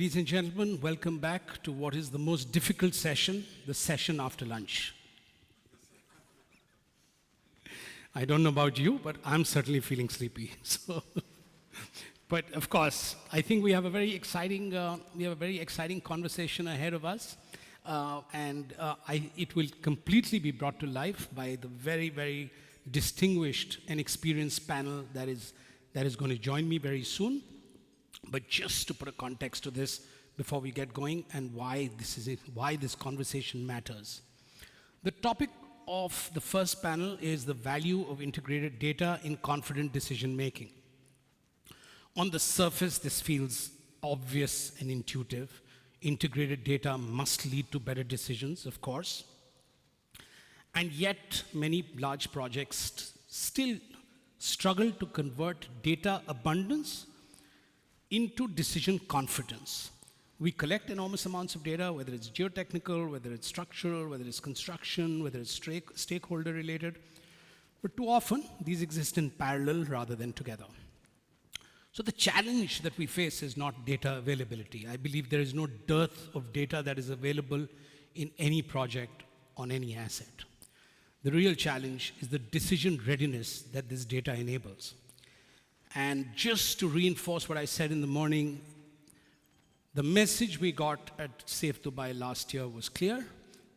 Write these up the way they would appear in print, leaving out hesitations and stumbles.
Ladies and gentlemen, welcome back to what is the most difficult session, the session after lunch. I don't know about you, but I'm certainly feeling sleepy. But of course, I think we have a very exciting conversation ahead of us, it will completely be brought to life by the very, very distinguished and experienced panel that is going to join me very soon. But just to put a context to this before we get going and why this conversation matters. The topic of the first panel is the value of integrated data in confident decision making. On the surface, this feels obvious and intuitive. Integrated data must lead to better decisions, of course. And yet, many large projects still struggle to convert data abundance into decision confidence. We collect enormous amounts of data, whether it's geotechnical, whether it's structural, whether it's construction, whether it's stakeholder related. But too often, these exist in parallel rather than together. So the challenge that we face is not data availability. I believe there is no dearth of data that is available in any project on any asset. The real challenge is the decision readiness that this data enables. And just to reinforce what I said in the morning, the message we got at Safe Dubai last year was clear,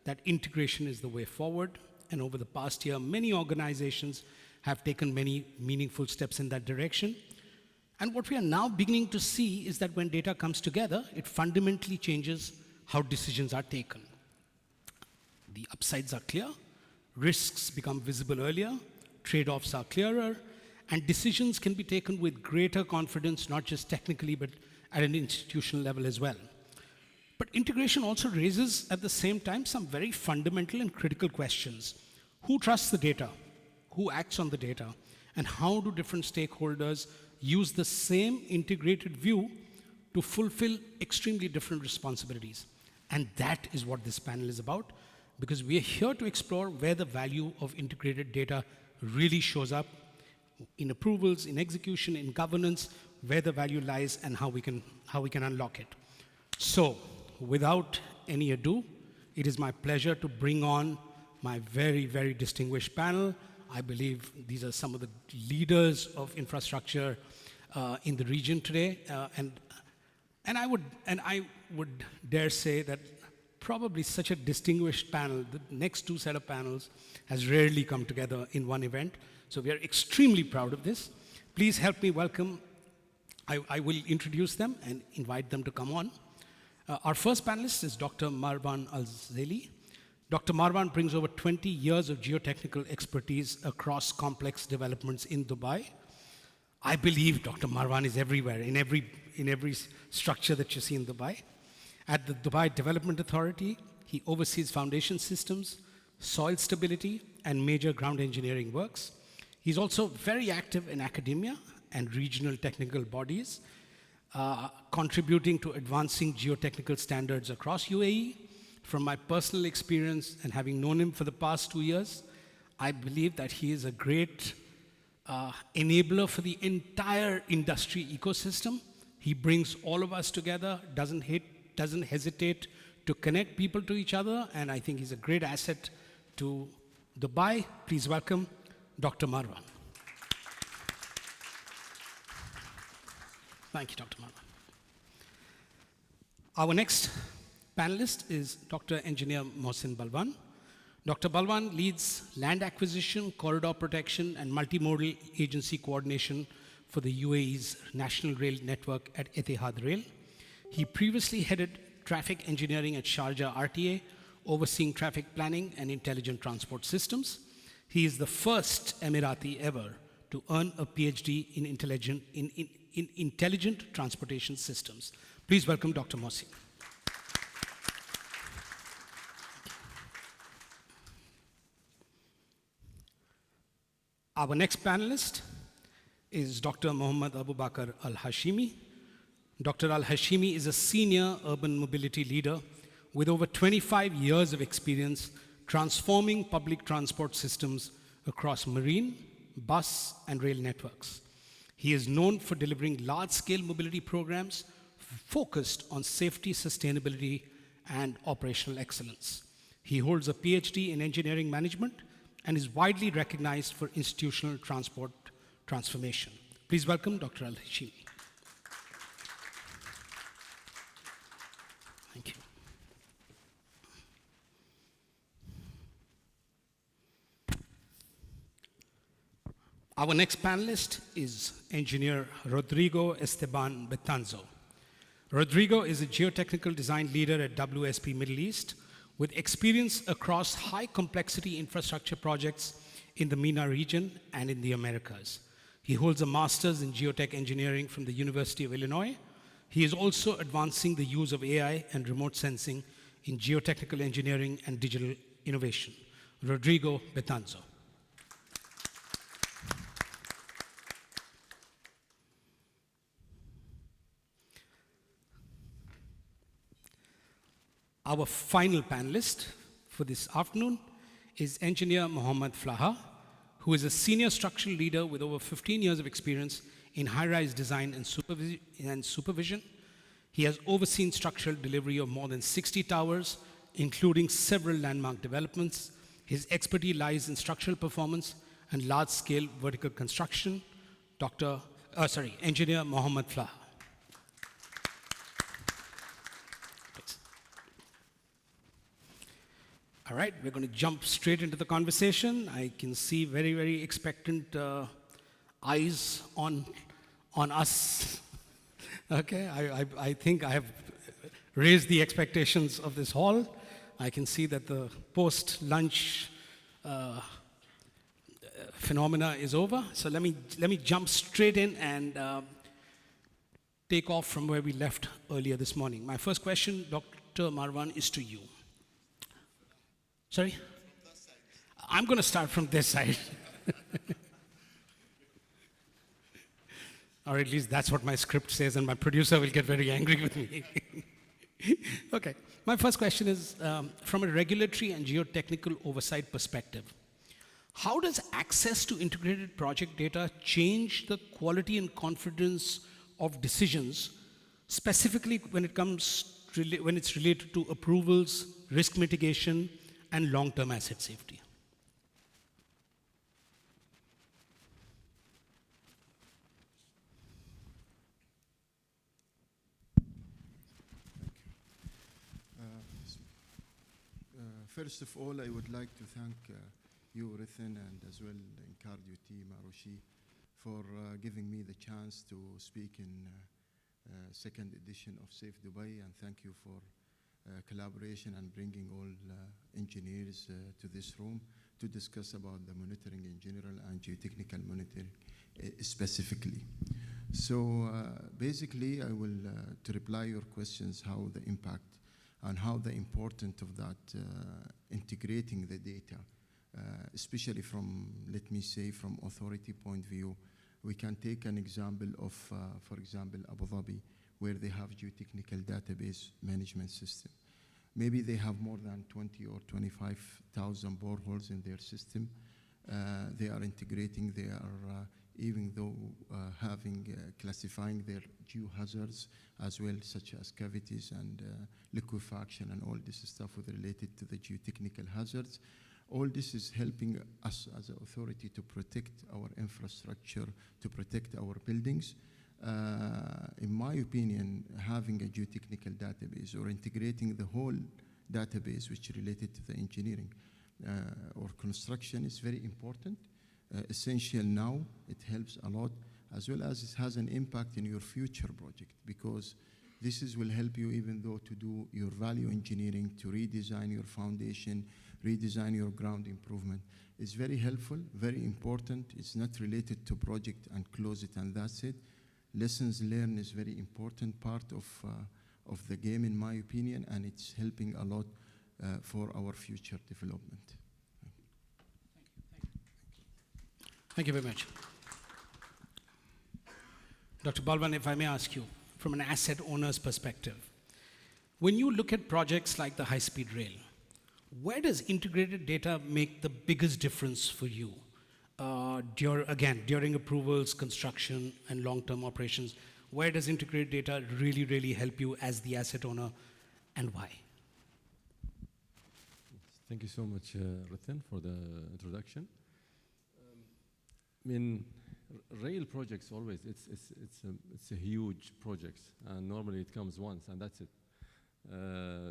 that integration is the way forward. And over the past year, many organizations have taken many meaningful steps in that direction. And what we are now beginning to see is that when data comes together, it fundamentally changes how decisions are taken. The upsides are clear, risks become visible earlier, trade-offs are clearer, and decisions can be taken with greater confidence, not just technically, but at an institutional level as well. But integration also raises, at the same time, some very fundamental and critical questions. Who trusts the data? Who acts on the data? And how do different stakeholders use the same integrated view to fulfill extremely different responsibilities? And that is what this panel is about, because we are here to explore where the value of integrated data really shows up in approvals, in execution, in governance, where the value lies and how we can unlock it. So, without any ado, it is my pleasure to bring on my very, very distinguished panel. I believe these are some of the leaders of infrastructure in the region today, and I would dare say that probably such a distinguished panel, the next two set of panels, has rarely come together in one event. So we are extremely proud of this. Please help me welcome, I will introduce them and invite them to come on. Our first panelist is Dr. Marwan Al-Zaili. Dr. Marwan brings over 20 years of geotechnical expertise across complex developments in Dubai. I believe Dr. Marwan is everywhere, in every structure that you see in Dubai. At the Dubai Development Authority, he oversees foundation systems, soil stability, and major ground engineering works. He's also very active in academia and regional technical bodies, contributing to advancing geotechnical standards across UAE. From my personal experience and having known him for the past 2 years, I believe that he is a great enabler for the entire industry ecosystem. He brings all of us together, doesn't hesitate to connect people to each other, and I think he's a great asset to Dubai. Please welcome Dr. Marwan. Thank you, Dr. Marwan. Our next panelist is Dr. Engineer Mohsin Balwan. Dr. Balwan leads land acquisition, corridor protection, and multimodal agency coordination for the UAE's national rail network at Etihad Rail. He previously headed traffic engineering at Sharjah RTA, overseeing traffic planning and intelligent transport systems. He is the first Emirati ever to earn a PhD in intelligent transportation systems. Please welcome Dr. Mohsin. Our next panelist is Dr. Mohammad Abu Bakr Al-Hashimi. Dr. Al-Hashimi is a senior urban mobility leader with over 25 years of experience transforming public transport systems across marine, bus, and rail networks. He is known for delivering large-scale mobility programs focused on safety, sustainability, and operational excellence. He holds a PhD in engineering management and is widely recognized for institutional transport transformation. Please welcome Dr. Al-Hashimi. Thank you. Our next panelist is engineer Rodrigo Esteban Betanzo. Rodrigo is a geotechnical design leader at WSP Middle East with experience across high complexity infrastructure projects in the MENA region and in the Americas. He holds a master's in geotech engineering from the University of Illinois. He is also advancing the use of AI and remote sensing in geotechnical engineering and digital innovation. Rodrigo Betanzo. Our final panelist for this afternoon is engineer Mohammed Flaha, who is a senior structural leader with over 15 years of experience in high-rise design and supervision. He has overseen structural delivery of more than 60 towers, including several landmark developments. His expertise lies in structural performance and large-scale vertical construction. Engineer Mohammed Flaha. All right, we're going to jump straight into the conversation. I can see very, very expectant eyes on us. Okay, I think I have raised the expectations of this hall. I can see that the post-lunch phenomena is over. So let me jump straight in and take off from where we left earlier this morning. My first question, Dr. Marwan, is to you. Sorry? I'm going to start from this side. Or at least that's what my script says, and my producer will get very angry with me. Okay. My first question is, from a regulatory and geotechnical oversight perspective, how does access to integrated project data change the quality and confidence of decisions, specifically when it's related to approvals, risk mitigation, and long-term asset safety? First of all, I would like to thank you, Rithan, and as well the Encardio team, Arushi, for giving me the chance to speak in second edition of Safe Dubai, and thank you for collaboration and bringing all engineers to this room to discuss about the monitoring in general and geotechnical monitoring specifically. So basically, I will, to reply your questions, how the impact and how the importance of that integrating the data, especially from, let me say, from authority point of view. We can take an example of, for example, Abu Dhabi, where they have geotechnical database management system. Maybe they have more than 20 or 25,000 boreholes in their system. They are integrating, they are even though classifying their geohazards as well, such as cavities and liquefaction and all this stuff related to the geotechnical hazards. All this is helping us as an authority to protect our infrastructure, to protect our buildings. In my opinion, having a geotechnical database or integrating the whole database which is related to the engineering or construction is very important, essential now. It helps a lot, as well as it has an impact in your future project, because this will help you even though to do your value engineering, to redesign your foundation, redesign your ground improvement. It's very helpful, very important. It's not related to project and close it and that's it. Lessons learned is very important part of the game, in my opinion, and it's helping a lot for our future development. Thank you very much. Dr. Balwan, if I may ask you, from an asset owner's perspective, when you look at projects like the high-speed rail, where does integrated data make the biggest difference for you? During approvals, construction, and long-term operations, Where does integrated data really, really help you as the asset owner, and why? Thank you so much, Rathan, for the introduction. I mean, rail projects always, it's a huge project, and normally it comes once, and that's it.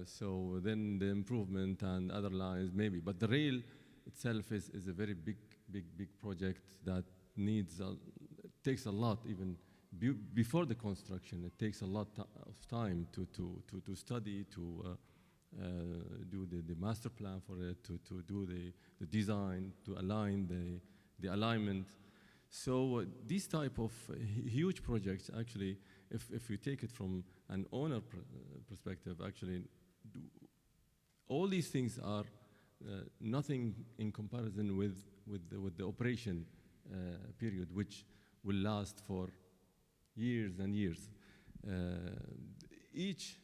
So then the improvement and other lines, maybe. But the rail itself is a very big project that needs, it takes a lot, even before the construction, it takes a lot of time to study, to do the master plan for it, to do the design, to align the alignment. So these type of huge projects, actually, if you take it from an owner perspective, actually, all these things are nothing in comparison with the operation period, which will last for years and years. Each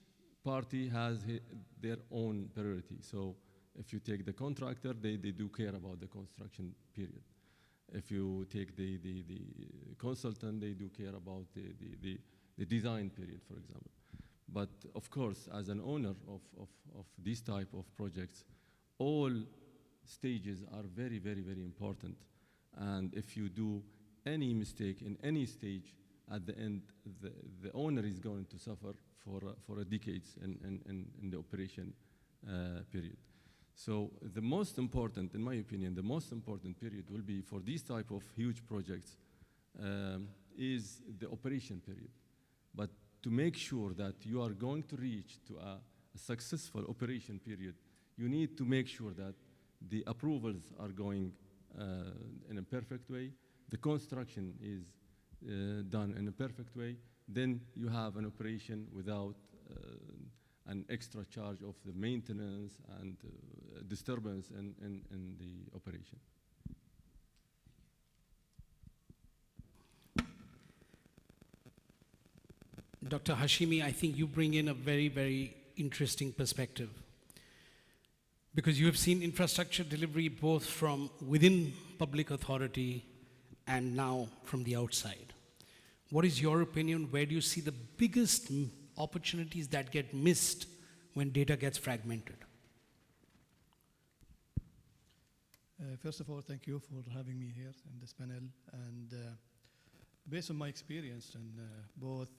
party has their own priority. So if you take the contractor, they do care about the construction period. If you take the consultant, they do care about the design period, for example. But of course, as an owner of these type of projects, all stages are very, very, very important. And if you do any mistake in any stage, at the end, the owner is going to suffer for a decades in the operation period. So the most important, in my opinion, the most important period will be for these type of huge projects is the operation period. But to make sure that you are going to reach to a successful operation period, you need to make sure that the approvals are going in a perfect way, the construction is done in a perfect way, then you have an operation without an extra charge of the maintenance and disturbance in the operation. Dr. Hashimi, I think you bring in a very, very interesting perspective, because you have seen infrastructure delivery both from within public authority and now from the outside. What is your opinion? Where do you see the biggest opportunities that get missed when data gets fragmented? First of all, thank you for having me here in this panel. And based on my experience in both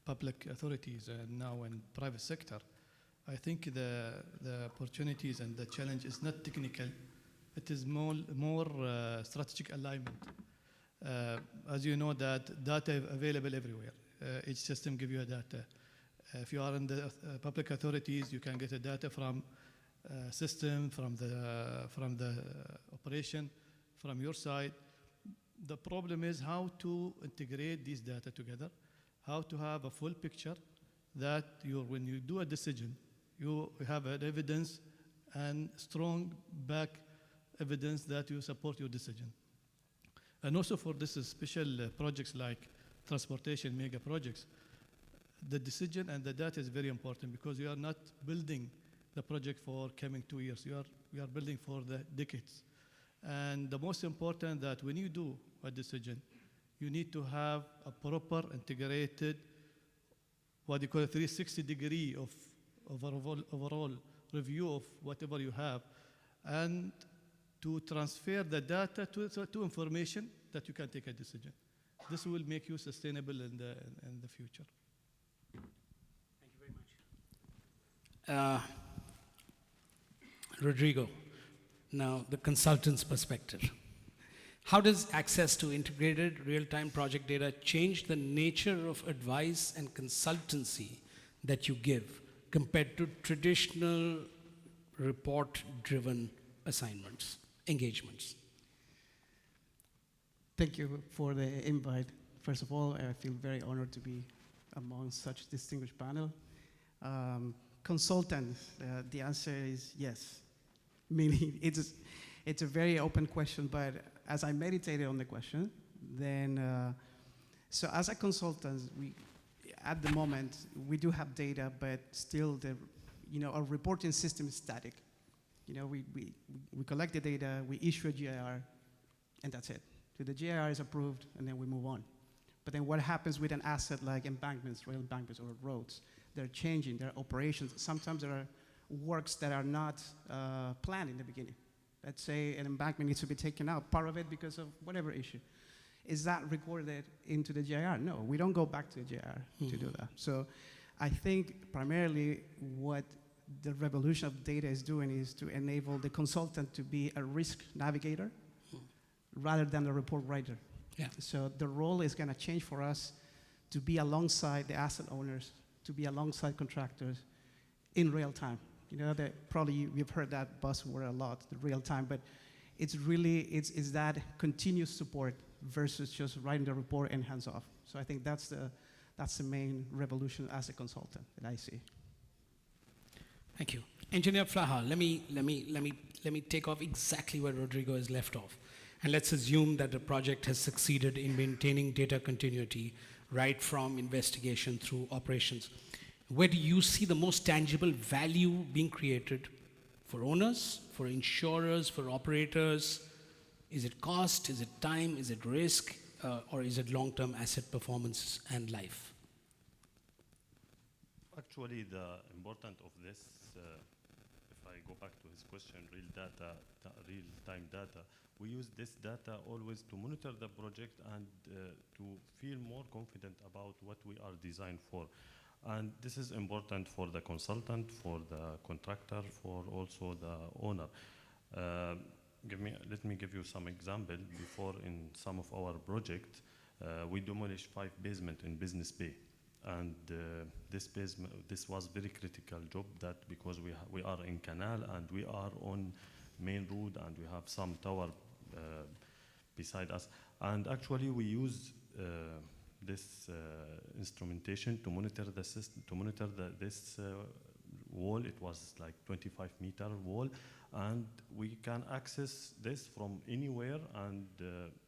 public authorities and now in private sector, I think the opportunities and the challenge is not technical. It is more strategic alignment. As you know, that data available everywhere. Each system gives you a data. If you are in the public authorities, you can get a data from system, from the operation, from your side. The problem is how to integrate these data together, how to have a full picture that when you do a decision, you have an evidence and strong back evidence that you support your decision. And also for this special projects like transportation mega projects, the decision and the data is very important, because you are not building the project for coming 2 years. We are building for the decades. And the most important that when you do a decision, you need to have a proper integrated, what you call a 360-degree of overall review of whatever you have, and to transfer the data to information that you can take a decision. This will make you sustainable in the future. Thank you very much. Rodrigo, now the consultant's perspective. How does access to integrated real-time project data change the nature of advice and consultancy that you give compared to traditional report-driven assignments, engagements? Thank you for the invite. First of all, I feel very honored to be among such distinguished panel. Consultants, the answer is yes. Meaning it's a very open question, but as I meditated on the question, then, so as a consultant, at the moment, we do have data, but still our reporting system is static. We collect the data, we issue a GIR, and that's it. So the GIR is approved, and then we move on. But then what happens with an asset like embankments, rail embankments, or roads? They're changing, their operations. Sometimes there are works that are not planned in the beginning. Let's say an embankment needs to be taken out, part of it because of whatever issue. Is that recorded into the GIR? No, we don't go back to the GIR to do that. So I think primarily what the revolution of data is doing is to enable the consultant to be a risk navigator rather than a report writer. Yeah. So the role is going to change for us to be alongside the asset owners, to be alongside contractors in real time. You know, that probably you've heard that buzzword a lot, the real time, but it's really, it's that continuous support versus just writing the report and hands off. So I think that's the main revolution as a consultant that I see. Thank you. Engineer Flaha, let me take off exactly where Rodrigo has left off. And let's assume that the project has succeeded in maintaining data continuity right from investigation through operations. Where do you see the most tangible value being created for owners, for insurers, for operators? Is it cost, is it time, is it risk, or is it long-term asset performance and life? Actually, the important of this, if I go back to his question, real-time data, we use this data always to monitor the project and to feel more confident about what we are designed for. And this is important for the consultant, for the contractor, for also the owner. Let me give you some example. Before, in some of our projects, we demolished 5 basements in Business Bay. And this was very critical job, that because we are in canal and we are on main road and we have some tower beside us. And actually we use this instrumentation to monitor the system, to monitor this wall. It was like 25-meter wall, and we can access this from anywhere and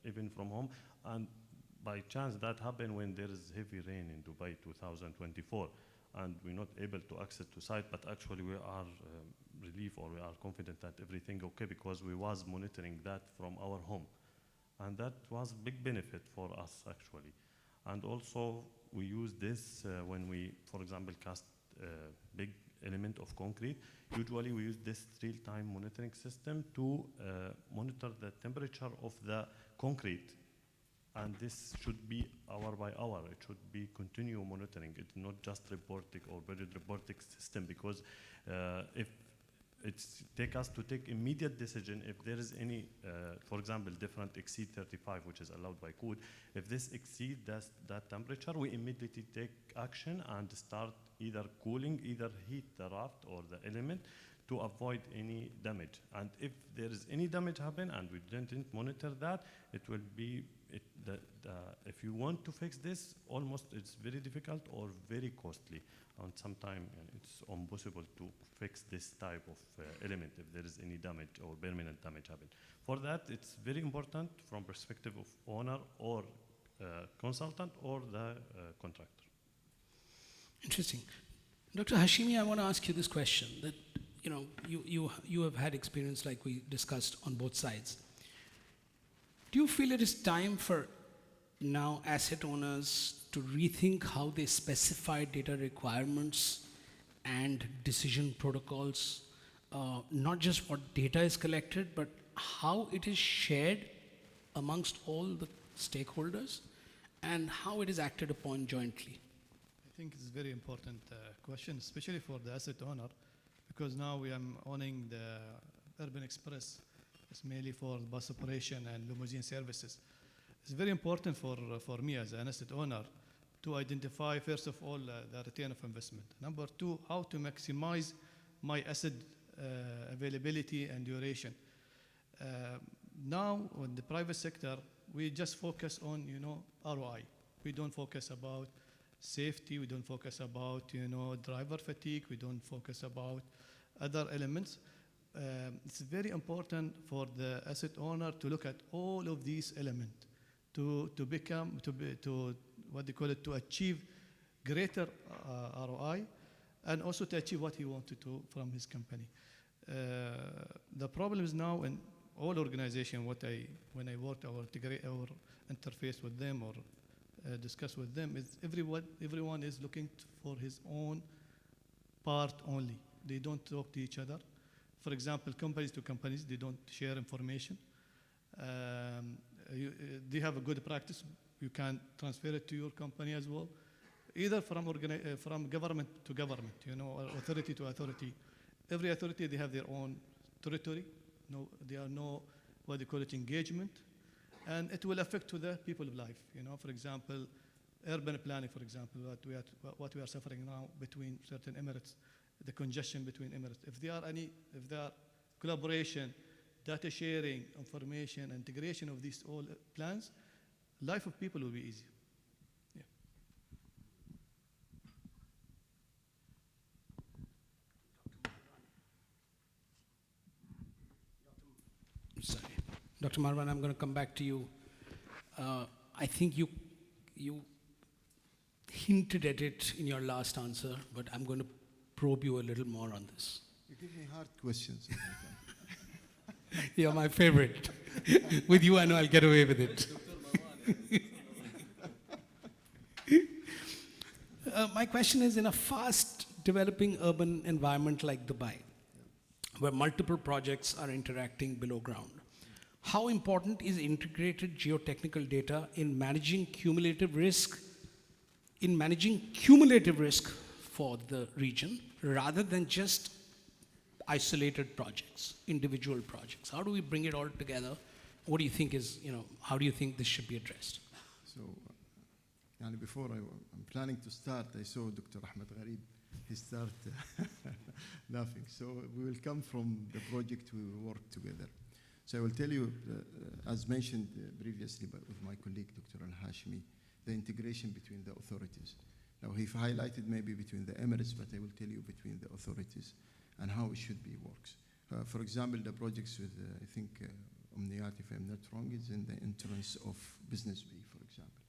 even from home. And by chance that happened when there is heavy rain in Dubai 2024, and we're not able to access to site, but actually we are relieved, or we are confident that everything okay, because we was monitoring that from our home. And that was a big benefit for us actually. And also we use this when we, for example, cast big element of concrete. Usually we use this real-time monitoring system to monitor the temperature of the concrete. And this should be hour by hour. It should be continual monitoring. It's not just robotic or very robotic system, because if it's take us to take immediate decision if there is any, for example, different exceed 35, which is allowed by code. If this exceeds that temperature, we immediately take action and start either cooling, either heat the raft or the element to avoid any damage. And if there is any damage happen and we didn't monitor that, it will be, if you want to fix this, almost it's very difficult or very costly. And sometimes it's impossible to fix this type of element if there is any damage or permanent damage happen. For that, it's very important from perspective of owner or consultant or the contractor. Interesting. Dr. Hashimi, I want to ask you this question, that you have had experience like we discussed on both sides. Do you feel it is time for now asset owners to rethink how they specify data requirements and decision protocols, not just what data is collected, but how it is shared amongst all the stakeholders and how it is acted upon jointly? I think it's a very important question, especially for the asset owner, because now we are owning the Urban Express. It's mainly for bus operation and limousine services. It's very important for me as an asset owner to identify, first of all, the return of investment. Number two, how to maximize my asset availability and duration. Now, in the private sector, we just focus on, ROI. We don't focus about safety. We don't focus about, driver fatigue. We don't focus about other elements. It's very important for the asset owner to look at all of these elements to achieve greater ROI, and also to achieve what he wanted to from his company. The problem is now in all organizations, when I work or interface with them or discuss with them is everyone is looking for his own part only. They don't talk to each other. For example, companies to companies, they don't share information. They have a good practice. You can transfer it to your company as well, either from government to government, or authority to authority. Every authority, they have their own territory. They are no, what they call it, engagement. And it will affect to the people of life. For example, urban planning, for example, what we are suffering now between certain emirates, the congestion between emirates. If there are collaboration, data sharing, information, integration of these all plans, life of people will be easier. Yeah. Sorry. Dr. Marwan, I'm going to come back to you. I think you hinted at it in your last answer, but I'm going to probe you a little more on this. You give me hard questions. You're my favorite. With you, I know I'll get away with it. My question is, in a fast developing urban environment like Dubai, where multiple projects are interacting below ground, how important is integrated geotechnical data in managing cumulative risk for the region, rather than just isolated projects, individual projects? How do we bring it all together? What do you think how do you think this should be addressed? So, before I'm planning to start, I saw Dr. Ahmed Gharib. He started laughing. So we will come from the project we work together. So I will tell you, as mentioned previously with my colleague, Dr. Al-Hashmi, the integration between the authorities. Now, he highlighted maybe between the Emirates, but I will tell you between the authorities and how it should be works. For example, the projects with, I think, Omniat, if I'm not wrong, is in the entrance of Business Bay, for example.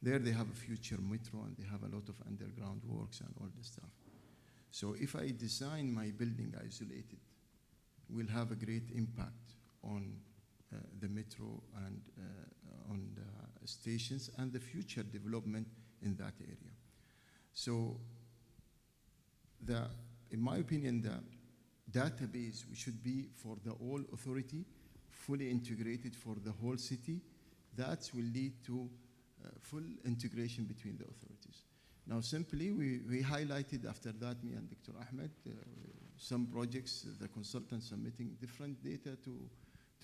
There they have a future metro and they have a lot of underground works and all this stuff. So if I design my building isolated, will have a great impact on the metro and on the stations and the future development in that area. So in my opinion, the database should be for the whole authority, fully integrated for the whole city. That will lead to full integration between the authorities. Now, simply, we highlighted after that, me and Dr. Ahmed, some projects, the consultants submitting different data to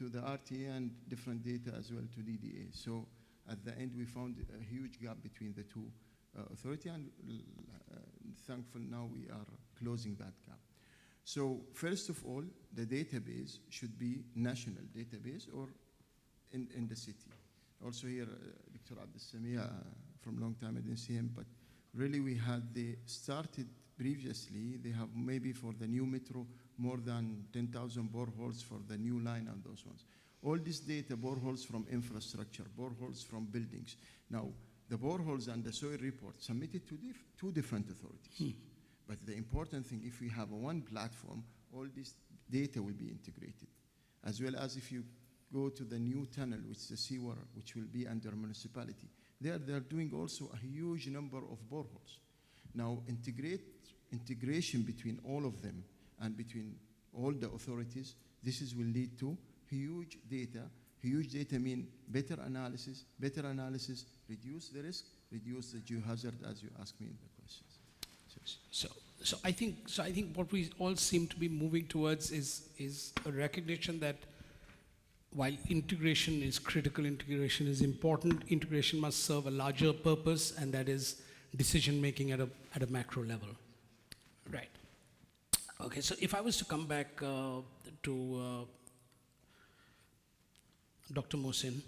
the RTA and different data as well to DDA. So at the end, we found a huge gap between the two authority, and thankful now we are closing that gap. So first of all, the database should be national database or in the city. Also here, Dr. Abdel Samia, from long time I didn't see him, but really they started previously, they have maybe for the new metro more than 10,000 boreholes for the new line and those ones. All this data, boreholes from infrastructure, boreholes from buildings. Now, the boreholes and the soil report submitted to two different authorities. But the important thing, if we have one platform, all this data will be integrated. As well as if you go to the new tunnel, which is the seawater, which will be under municipality. They're doing also a huge number of boreholes. Now, integration between all of them and between all the authorities, will lead to huge data. Huge data mean better analysis, reduce the risk, reduce the geohazard, as you asked me in the questions. So I think what we all seem to be moving towards is a recognition that while integration is critical, integration is important, integration must serve a larger purpose, and that is decision making at a macro level. Right. Okay, so if I was to come back to Dr. Mohsin,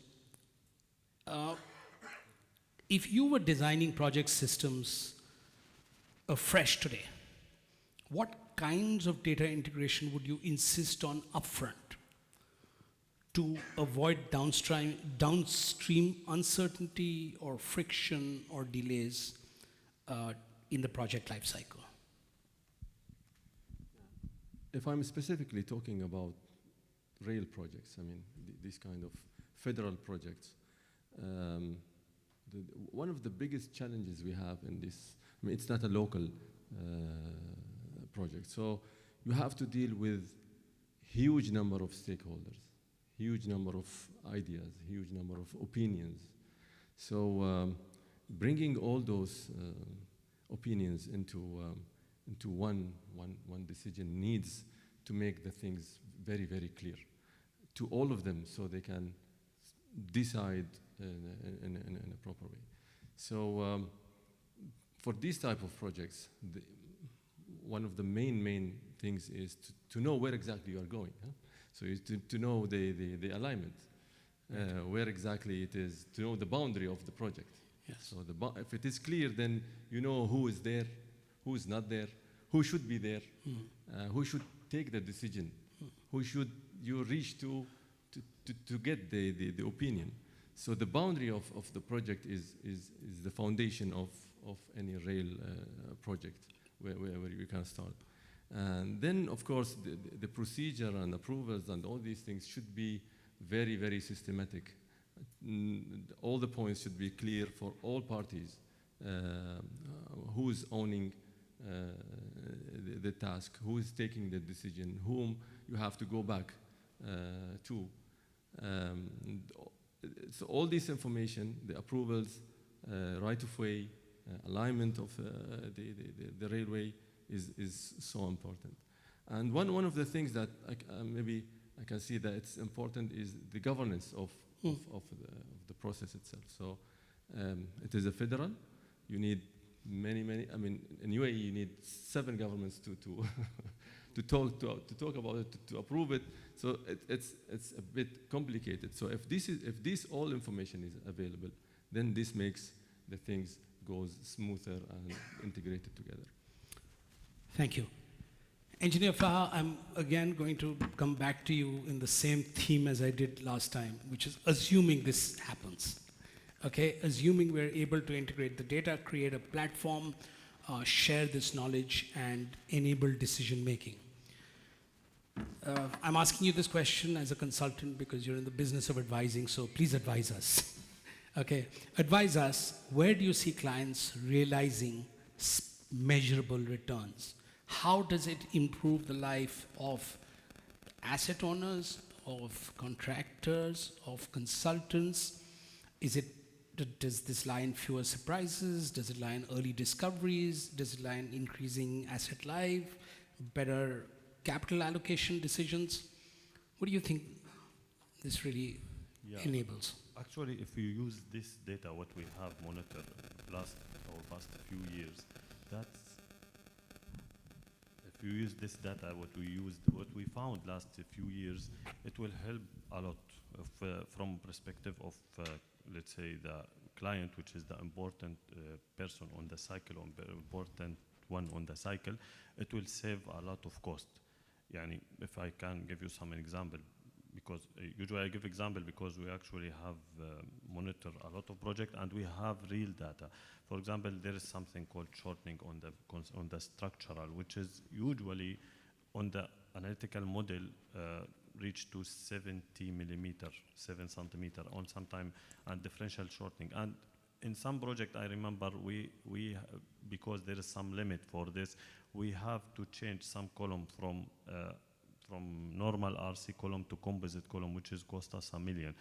if you were designing project systems afresh today, what kinds of data integration would you insist on upfront to avoid downstream uncertainty or friction or delays in the project lifecycle? If I'm specifically talking about rail projects, I mean, these kind of federal projects, one of the biggest challenges we have in this, I mean, it's not a local project. So you have to deal with huge number of stakeholders, huge number of ideas, huge number of opinions. So bringing all those opinions into one decision needs to make the things very, very clear to all of them so they can decide in a proper way. So for these type of projects, one of the main things is to know where exactly you are going. Huh? So is to know the alignment, where exactly it is, to know the boundary of the project. Yes. So if it is clear, then you know who is there, who is not there, who should be there, who should take the decision, who should you reach to get the opinion. So the boundary of the project is the foundation of any rail project where you can start. And then, of course, the procedure and approvals and all these things should be very, very systematic. All the points should be clear for all parties. Who is owning the task, who is taking the decision, whom you have to go back to. So all this information, the approvals, right of way, alignment of the railway is so important. And one of the things that maybe I can see that it's important is the governance of the process itself. So it is a federal. You need many. I mean, in UAE you need 7 governments to to talk about it, to approve it. So it's a bit complicated. So if this all information is available, then this makes the things goes smoother and integrated together. Thank you. Engineer Faha, I'm again going to come back to you in the same theme as I did last time, which is assuming this happens. Okay, assuming we're able to integrate the data, create a platform, share this knowledge, and enable decision making. I'm asking you this question as a consultant because you're in the business of advising, so please advise us. Okay, advise us, where do you see clients realizing measurable returns? How does it improve the life of asset owners, of contractors, of consultants? Does this lie in fewer surprises? Does it lie in early discoveries? Does it lie in increasing asset life, better capital allocation decisions? What do you think this really enables? Actually, if you use this data, what we have monitored past few years, if you use this data, what we found last few years, it will help a lot from perspective of, let's say, the client, which is the important person on the cycle, important one on the cycle. It will save a lot of cost. Yani, if I can give you some example, because usually I give example because we actually have monitor a lot of projects and we have real data. For example, there is something called shortening on the structural, which is usually on the analytical model reach to 70 millimeter, 7 centimeter on some time, and differential shortening. And in some project, I remember we because there is some limit for this, we have to change some column from normal RC column to composite column, which is cost us $1 million.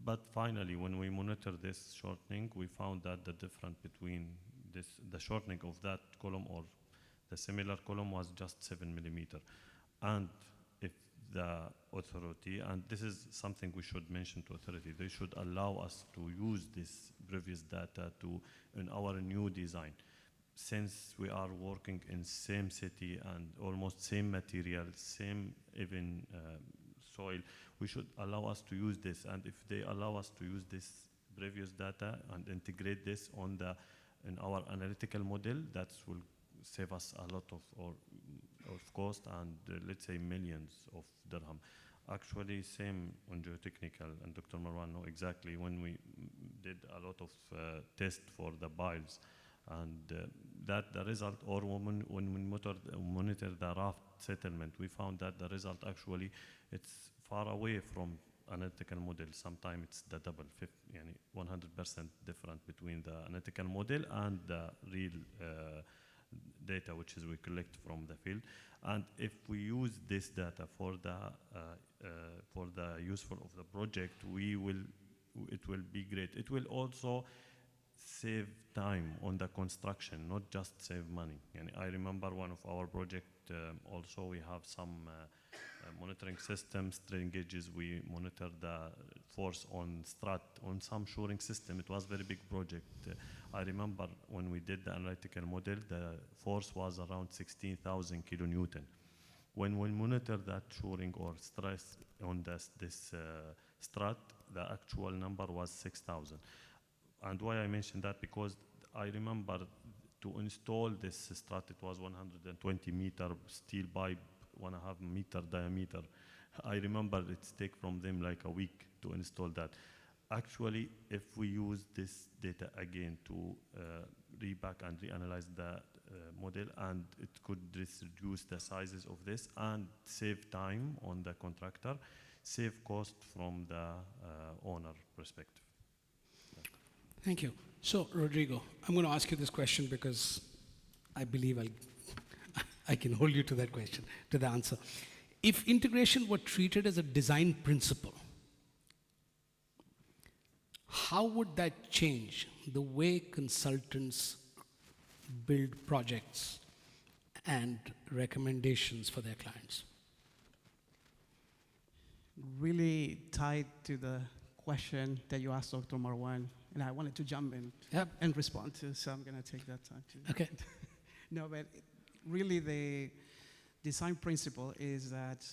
But finally, when we monitor this shortening, we found that the difference between the shortening of that column or the similar column was just 7 millimeter. And if the authority, and this is something we should mention to authority, they should allow us to use this previous data in our new design. Since we are working in same city and almost same material, same even soil, we should allow us to use this. And if they allow us to use this previous data and integrate this in our analytical model, that will save us a lot of cost and let's say millions of dirham. Actually, same on geotechnical, and Dr. Marwan know exactly when we did a lot of tests for the piles. And that the result, or when we monitor the raft settlement, we found that the result actually it's far away from analytical model, sometimes it's the double, 100% different between the analytical model and the real data which is we collect from the field. And if we use this data for the useful of the project, it will be great. It will also save time on the construction, not just save money. And I remember one of our project, also we have some monitoring systems, strain gauges. We monitor the force on strut, on some shoring system. It was a very big project. I remember when we did the analytical model, the force was around 16,000 kilonewton. When we monitor that shoring or stress on this strut, the actual number was 6,000. And why I mentioned that, because I remember to install this strut, it was 120 meter steel pipe, 1.5 meter diameter. I remember it take from them like a week to install that. Actually, if we use this data again to reback and reanalyze the model, and it could reduce the sizes of this and save time on the contractor, save cost from the owner perspective. Thank you. So, Rodrigo, I'm going to ask you this question because I believe I can hold you to that question, to the answer. If integration were treated as a design principle, how would that change the way consultants build projects and recommendations for their clients? Really tied to the question that you asked Dr. Marwan, and I wanted to jump in and respond to, so I'm going to take that time too. Okay. No, but really the design principle is that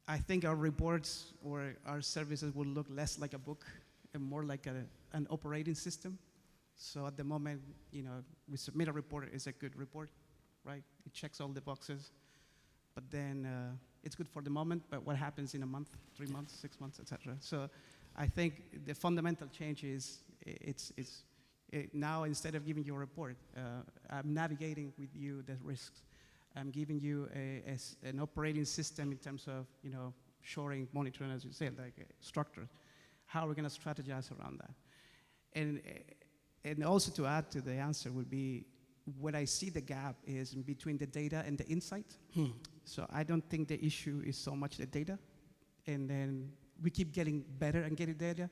I think our reports or our services will look less like a book and more like an operating system. So at the moment, we submit a report, it's a good report, right? It checks all the boxes, but then it's good for the moment, but what happens in a month, 3 months, 6 months, etc. So I think the fundamental change is now instead of giving you a report, I'm navigating with you the risks. I'm giving you an operating system in terms of shoring, monitoring, as you said, like structure. How are we going to strategize around that? And also to add to the answer would be, what I see the gap is between the data and the insight. So I don't think the issue is so much the data, and then we keep getting better and getting data.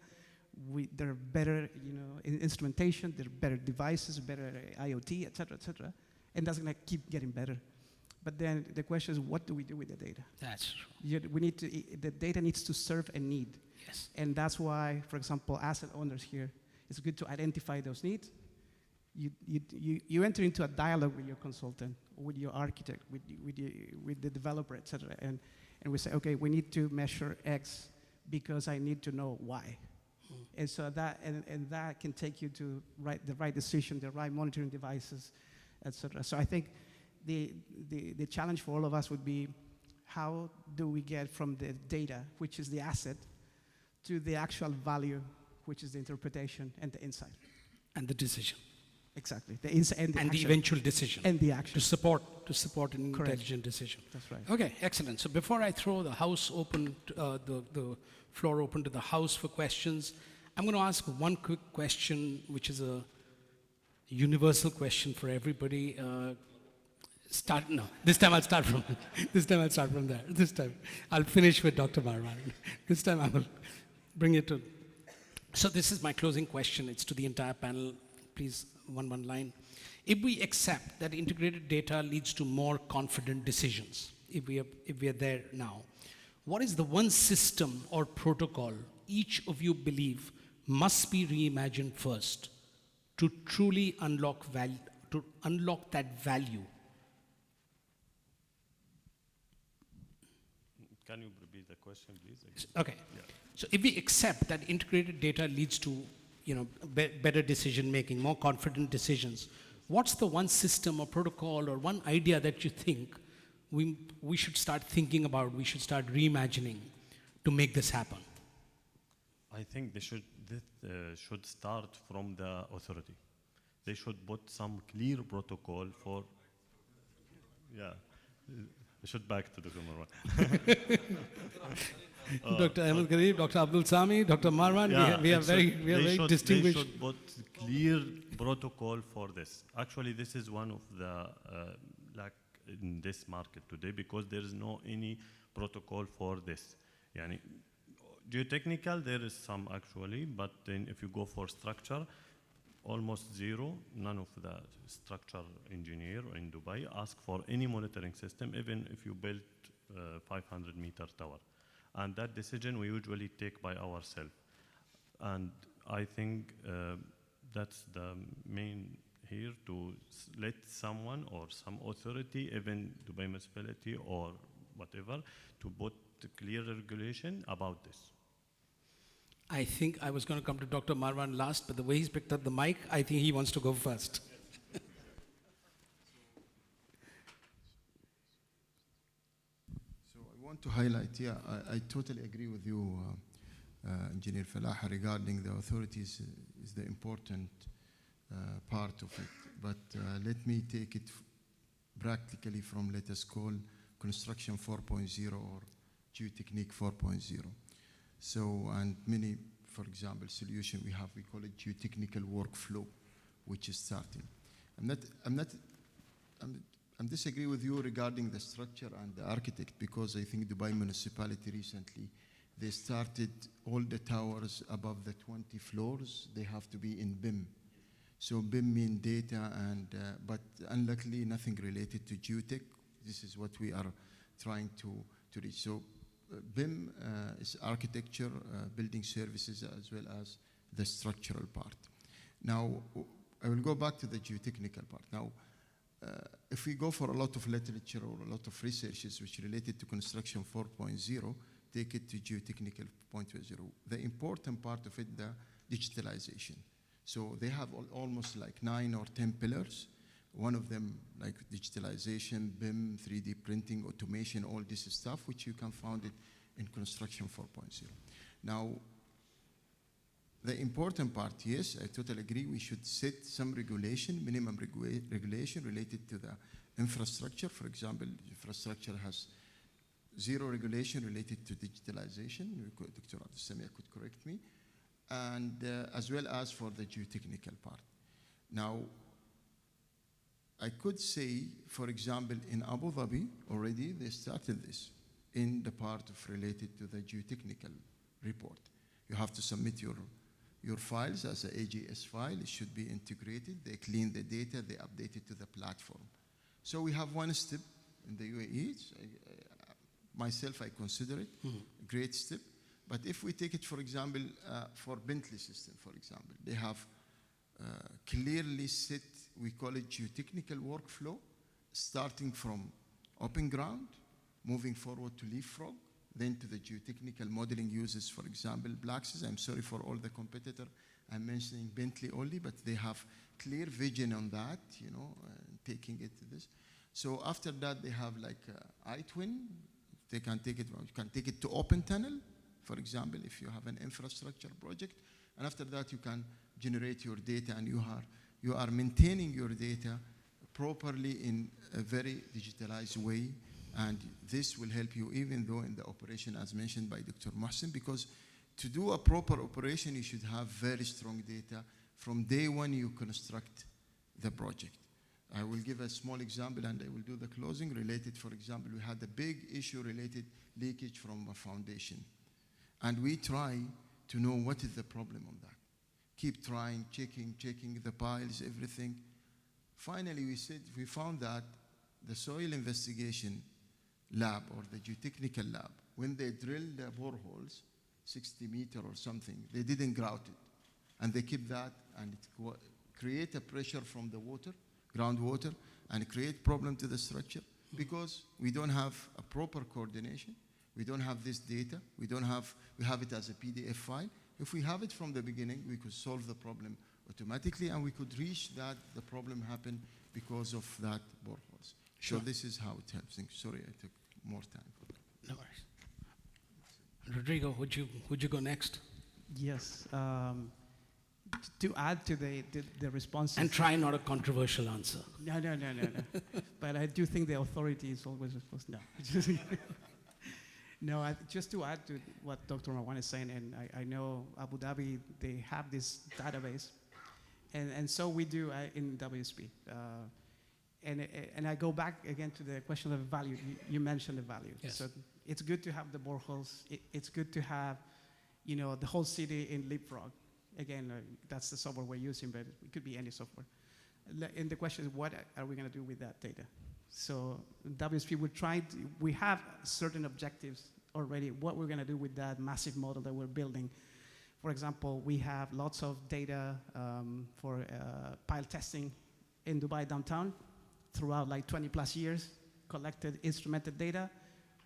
There are better, instrumentation. There are better devices, better IoT, et cetera, and that's going to keep getting better. But then the question is, what do we do with the data? That's true. The data needs to serve a need. Yes. And that's why, for example, asset owners here, it's good to identify those needs. You enter into a dialogue with your consultant, with your architect, with the developer, et cetera, and we say, okay, we need to measure X because I need to know Y. And so that can take you to the right decision, the right monitoring devices, et cetera. So I think the challenge for all of us would be, how do we get from the data, which is the asset, to the actual value, which is the interpretation and the insight. And the decision. Exactly. The insight and the action. The eventual decision. And the action. To support an Correct. intelligent decision. That's right. Okay, excellent. So before I throw the house open, the floor open to the house for questions, I'm going to ask one quick question, which is a universal question for everybody. This time I'll start from there. This time I'll finish with Dr. Marwan. This time I will bring it to. So this is my closing question. It's to the entire panel. Please, one line. If we accept that integrated data leads to more confident decisions, if we are there now, what is the one system or protocol each of you believe must be reimagined first to truly unlock that value? Can you repeat the question, please? Okay. Yeah. So if we accept that integrated data leads to better decision making, more confident decisions, what's the one system or protocol or one idea that you think we should start thinking about, we should start reimagining to make this happen? I think this should start from the authority. They should put some clear protocol for. Yeah, we should back to the Marwan. Dr. Ahmed Kareem, Dr. Abdul Sami, Dr. Marwan, we are very distinguished. They should put clear protocol for this. Actually, this is one of the lack in this market today because there is no any protocol for this. Yani, geotechnical, there is some actually, but then if you go for structure, almost zero. None of the structure engineer in Dubai ask for any monitoring system, even if you build 500-meter tower. And that decision we usually take by ourselves. And I think that's the main here to let someone or some authority, even Dubai municipality or whatever, to put clear regulation about this. I think I was going to come to Dr. Marwan last, but the way he's picked up the mic, I think he wants to go first. So I want to highlight, I totally agree with you, Engineer Falah, regarding the authorities is the important part of it. But let me take it practically from, let us call, construction 4.0 or geotechnique 4.0. So, and many, for example, solution we have, we call it geotechnical workflow, which is starting. I'm disagree with you regarding the structure and the architect because I think Dubai municipality recently, they started all the towers above the 20 floors, they have to be in BIM. So BIM mean data and, but unluckily nothing related to geotech. This is what we are trying to reach. So BIM is architecture, building services, as well as the structural part. Now, I will go back to the geotechnical part. Now, if we go for a lot of literature or a lot of researches which related to construction 4.0, take it to geotechnical 0.0. The important part of it, the digitalization. So they have almost like 9 or 10 pillars. One of them like digitalization, BIM, 3D printing, automation, all this stuff, which you can find it in construction 4.0. Now, the important part, yes, I totally agree, we should set some regulation, minimum regulation related to the infrastructure. For example, infrastructure has zero regulation related to digitalization. Dr. Abdul Sami could correct me. And as well as for the geotechnical part. Now, I could say, for example, in Abu Dhabi, already they started this in the part of related to the geotechnical report. You have to submit your files as an AGS file. It should be integrated. They clean the data. They update it to the platform. So we have one step in the UAE. Myself, I consider it a great step. But if we take it, for example, for Bentley system, for example, they have clearly set, we call it geotechnical workflow, starting from open ground, moving forward to leapfrog, then to the geotechnical modeling uses, for example, Blacksys. I'm sorry for all the competitor. I'm mentioning Bentley only, but they have clear vision on that, you know, taking it to this. So after that, they have like iTwin. They can take it, you can take it to open tunnel, for example, if you have an infrastructure project. And after that, you can generate your data and you are maintaining your data properly in a very digitalized way. And this will help you even though in the operation as mentioned by Dr. Mohsen, because to do a proper operation, you should have very strong data from day one you construct the project. I will give a small example and I will do the closing related. For example, we had a big issue related leakage from a foundation. And we try to know what is the problem on that. Keep trying, checking the piles, everything. Finally, we found that the soil investigation lab or the geotechnical lab, when they drilled the boreholes, 60 meters or something, they didn't grout it. And they keep that and it create a pressure from the water, groundwater, and create problem to the structure because we don't have a proper coordination. We don't have this data. We have it as a PDF file. If we have it from the beginning, we could solve the problem automatically and we could reach that the problem happened because of that boreholes. Sure. So this is how it helps. Sorry, I took more time for that. No worries. Rodrigo, would you go next? Yes. To add to the responses. And try not a controversial answer. No. But I do think the authority is always supposed to. No. No, just to add to what Dr. Marwan is saying, and I know Abu Dhabi, they have this database, and so we do in WSP. And I go back again to the question of value. You mentioned the value. Yes. So it's good to have the boreholes. It's good to have, the whole city in Leapfrog. Again, that's the software we're using, but it could be any software. And the question is, what are we going to do with that data? So WSP, we have certain objectives already, what we're going to do with that massive model that we're building. For example, we have lots of data for pile testing in Dubai downtown throughout like 20 plus years, collected, instrumented data.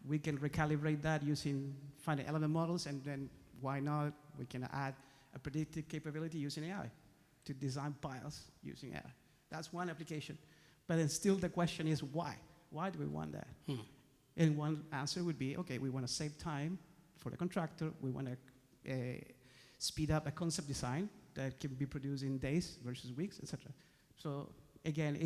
We can recalibrate that using finite element models, and then why not, we can add a predictive capability using AI to design piles using AI. That's one application. But then still the question is why? Why do we want that? And one answer would be, okay, we want to save time for the contractor. We want to speed up a concept design that can be produced in days versus weeks, etc. So again,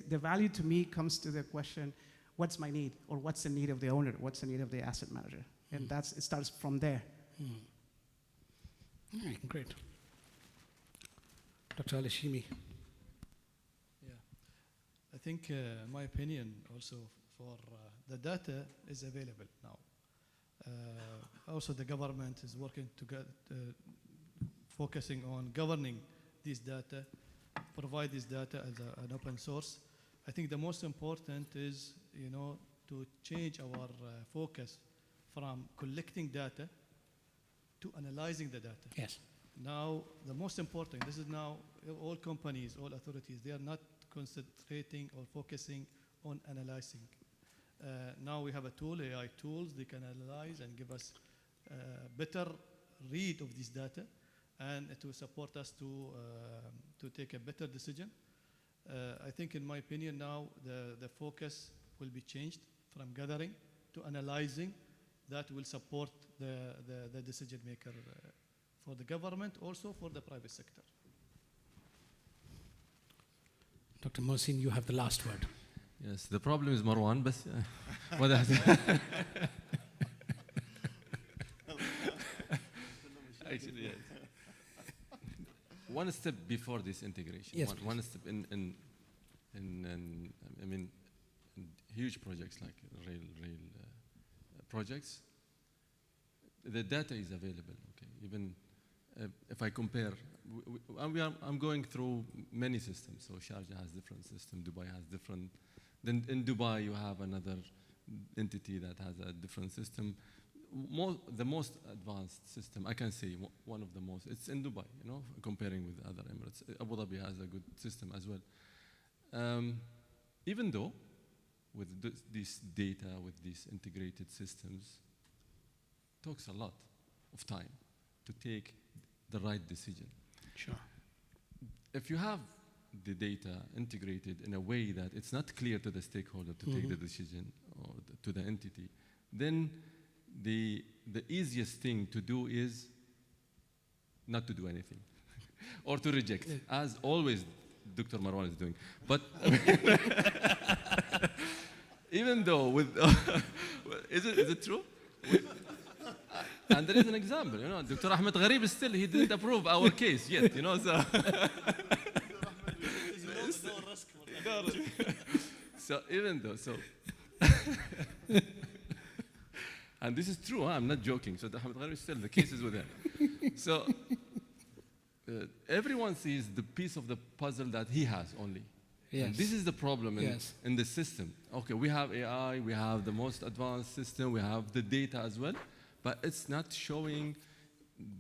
the value to me comes to the question, what's my need? Or what's the need of the owner? What's the need of the asset manager? And it starts from there. All right, great. Dr. Al-Hashimi. I think, in my opinion, also for the data is available now. Also, the government is working to get, focusing on governing these data, provide this data as an open source. I think the most important is, to change our focus from collecting data to analyzing the data. Yes. Now, the most important, this is now all companies, all authorities, they are not concentrating or focusing on analyzing. Now we have a tool, AI tools, they can analyze and give us better read of this data, and it will support us to take a better decision. I think, in my opinion, now the focus will be changed from gathering to analyzing. That will support the decision maker for the government, also for the private sector. Dr. Mohsin, you have the last word. Yes, the problem is Marwan, but what actually, yes. One step before this integration. Yes, one step in huge projects like rail projects. The data is available. Okay, even if I compare, I'm going through many systems. So Sharjah has different system, Dubai has different. Then in Dubai you have another entity that has a different system. The most advanced system, I can say one of the most, it's in Dubai, comparing with other Emirates. Abu Dhabi has a good system as well. Even though with this data, with these integrated systems, talks a lot of time to take the right decision. Sure. If you have the data integrated in a way that it's not clear to the stakeholder to take the decision or to the entity, then the easiest thing to do is not to do anything or to reject, as always Dr. Marwan is doing. But even though with is it true? And there is an example, Dr. Ahmed Gharib still, he didn't approve our case yet, so even though, and this is true, I'm not joking, so Ahmed Gharib still, the case is with him. So everyone sees the piece of the puzzle that he has only. Yes. And this is the problem in the system. Okay, we have AI, we have the most advanced system, we have the data as well, but it's not showing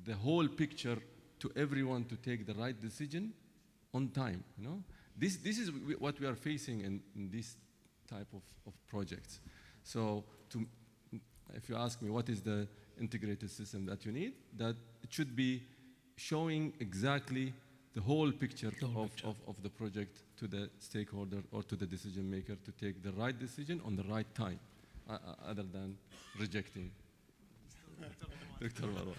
the whole picture to everyone to take the right decision on time. This is what we are facing in this type of projects. So if you ask me what is the integrated system that you need, that it should be showing exactly the whole picture of the project to the stakeholder or to the decision maker to take the right decision on the right time, other than rejecting. Dr. Marwan.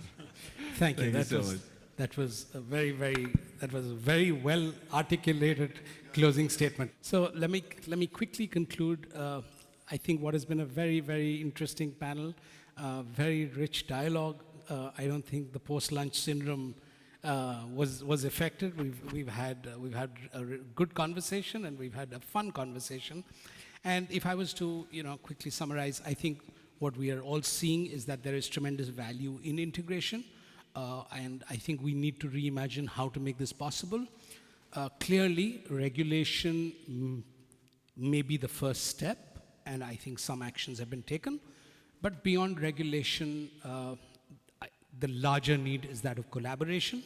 Thank you. So much. That was a very well articulated closing statement. So let me quickly conclude. I think what has been a very, very interesting panel. very rich dialogue. I don't think the post-lunch syndrome was affected. We've had a good conversation, and we've had a fun conversation. And if I was to quickly summarize, I think what we are all seeing is that there is tremendous value in integration, and I think we need to reimagine how to make this possible. Clearly, regulation may be the first step, and I think some actions have been taken. But beyond regulation, the larger need is that of collaboration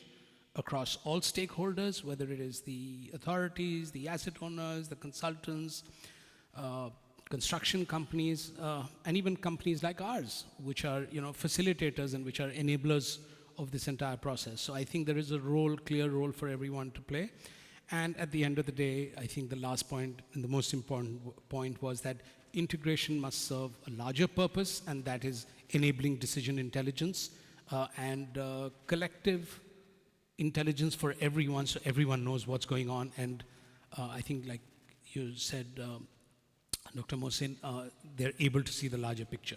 across all stakeholders, whether it is the authorities, the asset owners, the consultants, construction companies, and even companies like ours, which are facilitators and which are enablers of this entire process. So I think there is a clear role for everyone to play. And at the end of the day, I think the last point and the most important point was that integration must serve a larger purpose, and that is enabling decision intelligence and collective intelligence for everyone, so everyone knows what's going on. And I think, like you said, Dr. Mohsin, they're able to see the larger picture.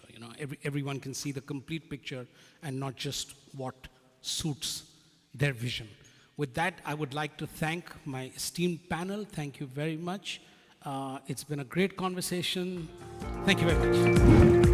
Everyone can see the complete picture and not just what suits their vision. With that, I would like to thank my esteemed panel. Thank you very much. It's been a great conversation. Thank you very much.